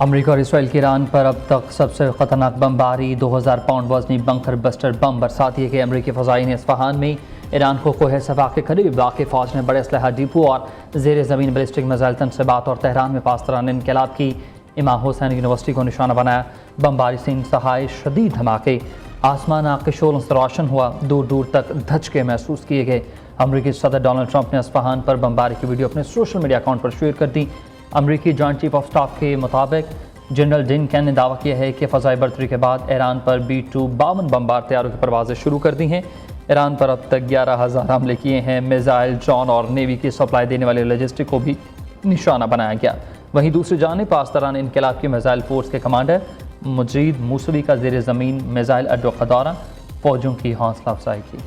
America और Israel के Iran पर अब तक सबसे खतरनाक बमबारी 2000 पाउंड वजनी बंकर बस्टर बम बरसाती है कि अमेरिकी फ़ज़ाई ने इस्फहान में ईरान को कोह सफ़ा के करीब वाक़ फ़ौज ने बड़े असलहा डिपो और ज़ेर ज़मीन बैलिस्टिक मिसाइल तनसीबात और तेहरान में पासदारान इनकलाब की इमाम हुसैन यूनिवर्सिटी को निशाना बनाया। बमबारी से इंतहाई शदीद धमाके, आसमान आग के शोलों से रोशन हुआ, दूर दूर तक धचके महसूस किए गए। अमरीकी सदर डोनाल्ड ट्रंप ने इस्फहान पर बमबारी की वीडियो अपने सोशल मीडिया अकाउंट पर शेयर कर दी। अमरीकी जॉइंट चीफ ऑफ स्टाफ के मुताबिक जनरल जिन कैन ने दावा किया है कि फ़ज़ाई बर्तरी के बाद ईरान पर B-2 52 बमबार तैयारों की परवाज़ें शुरू कर दी हैं। ईरान पर अब तक 11,000 हमले किए हैं। मिसाइल, ड्रोन और नेवी की सप्लाई देने वाले लॉजिस्टिक को भी निशाना बनाया गया। वहीं दूसरी जानिब पासदारान इनकलाब की मिसाइल फोर्स के कमांडर मुजीद मूसवी का ज़ेर ज़मीन मिसाइल अड्डों का दौरा, फ़ौजों की हौसला अफजाई की।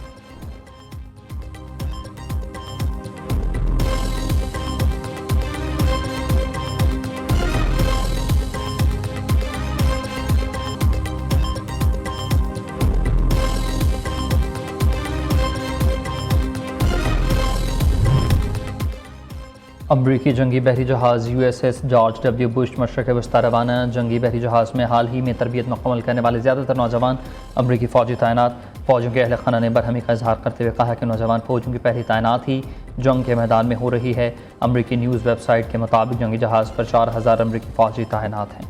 अमरीकी जंगी बहरी जहाज़ USS जॉर्ज W. बुश मशरक़ वस्ती रवाना। जंगी बहरी जहाज़ में हाल ही में तरबियत मुकम्मल करने वाले ज़्यादातर नौजवान अमरीकी फ़ौजी तैनात। फ़ौजों के अहल खाना ने बरहमी का इजहार करते हुए कहा कि नौजवान फ़ौजों की पहली तैनात ही जंग के मैदान में हो रही है। अमरीकी न्यूज़ वेबसाइट के मुताबिक जंगी जहाज़ पर 4000 अमरीकी फ़ौजी तैनात हैं।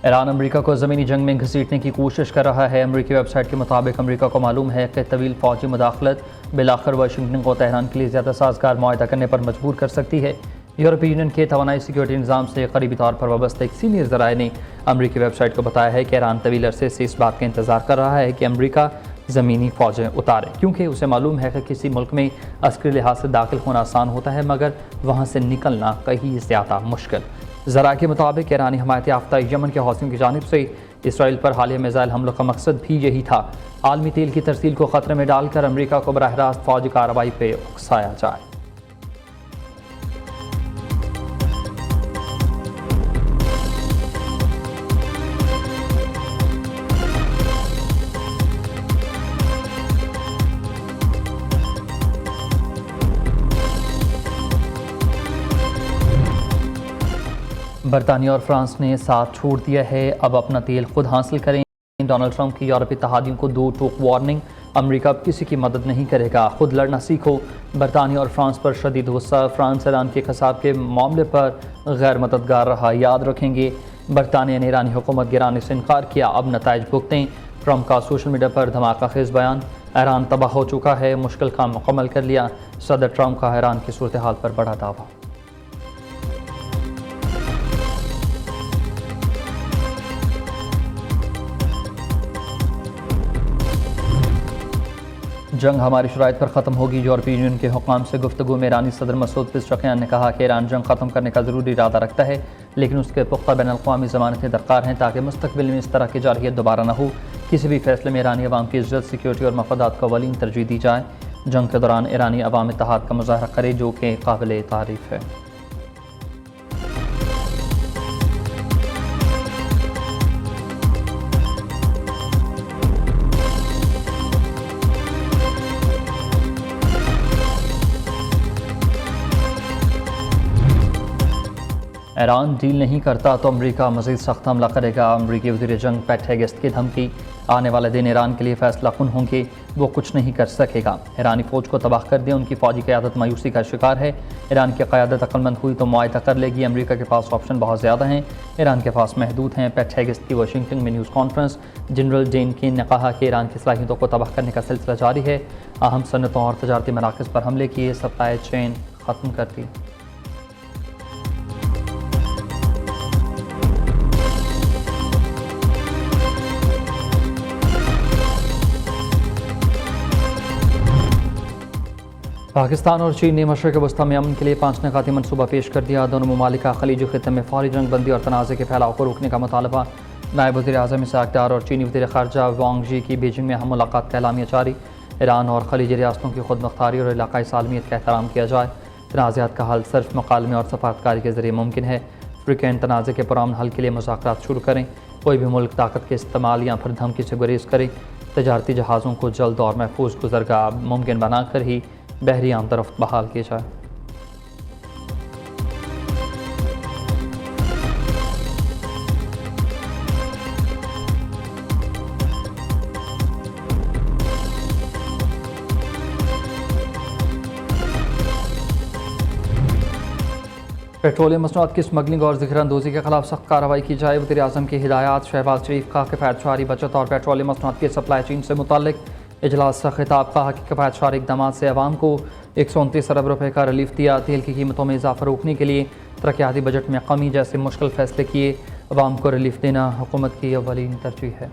ईरान अमरीका को ज़मीनी जंग में घसीटने की कोशिश कर रहा है। अमरीकी वेबसाइट के मुताबिक अमरीका को मालूम है कि तवील फ़ौजी मुदाखलत बिलाखिर वाशिंगटन को तेहरान के लिए ज़्यादा साजगार मुआहदा करने पर मजबूर कर सकती है। यूरोपीय यूनियन के तवानाई सिक्योरिटी निज़ाम से करीबी तौर पर वाबस्ता एक सीनियर ज़राए ने अमरीकी वेबसाइट को बताया है कि ईरान तवील अरसे से इस बात का इंतज़ार कर रहा है कि अमरीका ज़मीनी फ़ौजें उतारे, क्योंकि उसे मालूम है कि किसी मुल्क में अस्करी लिहाज से दाखिल होना आसान होता है मगर वहाँ से निकलना कहीं ज़्यादा मुश्किल। ज़रा के मुताबिक ईरानी हमायत याफ्ता यमन के हौसियों की जानिब से इसराइल पर हालिया मिसाइल हमलों का मकसद भी यही था, आलमी तेल की तरसील को ख़तरे में डालकर अमरीका को बराह रास्त फ़ौजी कार्रवाई पर उकसाया जाए। बरतानिया और फ्रांस ने साथ छोड़ दिया है, अब अपना तेल खुद हासिल करें। डोनाल्ड ट्रंप की यूरोपीय इत्तेहादियों को 2 टोक वार्निंग, अमरीका अब किसी की मदद नहीं करेगा, खुद लड़ना सीखो। बरतानिया और फ्रांस पर शदीद गुस्सा, फ्रांस ईरान के खसाब के मामले पर गैर मददगार रहा, याद रखेंगे। बरतानिया ने ईरानी हुकूमत गिराने से इनकार किया, अब नताइज भुगतें। ट्रंप का सोशल मीडिया पर धमाका खेज बयान, ईरान तबाह हो चुका है, मुश्किल काम मुकम्मल कर लिया। सदर ट्रंप का ईरान की सूरत हाल पर बड़ा दावा। जंग हमारी शराइत पर ख़त्म होगी। यूरोपीय यूनियन के हुकाम से गुफ्तगू में ईरानी सदर मसूद पेज़ेश्कियान ने कहा कि ईरान जंग ख़त्म करने का ज़रूरी इरादा रखता है, लेकिन उसके पुख्ता बैनुल-अक़वामी ज़मानतें दरकार हैं ताकि मुस्तक़बिल में इस तरह की जारहियत दोबारा न हो। किसी भी फैसले में ईरानी अवाम की इज़्ज़त, सिक्योरिटी और मफादात को अवलीन तरजीह दी जाए। जंग के दौरान ईरानी अवाम इत्तेहाद का मुज़ाहरा करे, जो कि काबिल तारीफ़ है। ईरान डील नहीं करता तो अमरीका मज़ीद सख्त हमला करेगा। अमरीकी वज़ीर जंग पैट हेगेस्ट की धमकी, आने वाले दिन ईरान के लिए फैसला कुन होंगे, वो कुछ नहीं कर सकेगा। ईरानी फ़ौज को तबाह कर दे, उनकी फ़ौजी क़यादत मायूसी का शिकार है। ईरान की क़यादत अक्लमंद हुई तो मुआहदा कर लेगी। अमरीका के पास ऑप्शन बहुत ज़्यादा हैं, ईरान के पास महदूद हैं। पैट हेगेस्ट की वाशिंगटन में न्यूज़ कॉन्फ्रेंस, जनरल जेन किन ने कहा कि ईरान की सलाहियतों को तबाह करने का सिलसिला जारी है। अहम सनतों और तजारती मराकज़ पर हमले किए, सप्लाई चेन ख़त्म कर दी। पाकिस्तान और चीन ने मशरक़ वस्ती में अमन के लिए 5 निकाती मनसूबा पेश कर दिया। दोनों ममालिक का खलीजी खित्ते में फौरी जंग बंदी और तनाज़े के फैलाव को रोकने का मुतालबा। नायब वज़ीर आज़म इसाक डार और चीनी वज़ीर ख़ारजा वांग जी की बीजिंग में अहम मुलाकात का एलामिया जारी। ईरान और खलीजी रियासतों की खुद मुख्तारी और इलाकाई सालमियत का एहतराम किया जाए। तनाज़ात का हल सिर्फ मुकालमे और सफारतकारी के ज़रिए मुमकिन है। अफ्रीकन तनाज़े के पुरअमन हल के लिए मुज़ाकरात शुरू करें। कोई भी मुल्क ताकत के इस्तेमाल या फिर धमकी से गुरेज करे तजारती जहाज़ों को जल्द और महफूज गुजरगाह मुमकिन बनाकर ही बहरी आमदरफ्त बहाल की जाए। पेट्रोलियम मसनूआत की स्मगलिंग और ज़िक्र अंदोज़ी के खिलाफ सख्त कार्रवाई की जाए। वज़ीर आज़म की हिदायत। शहबाज शरीफ का किफ़ायत शहारी बचत और पेट्रोलियम मसनूआत की सप्लाई चेन से मुताल्लिक इजलास का खिताब। कहा कि किफ़ायत शहारी इक़दाम से अवाम को 129 अरब रुपये का रिलीफ दिया। तेल की कीमतों में इजाफा रोकने के लिए तरक्याती बजट में कमी जैसे मुश्किल फैसले किए। अवाम को रिलीफ देना हुकूमत की अव्वलीन तरजीह है।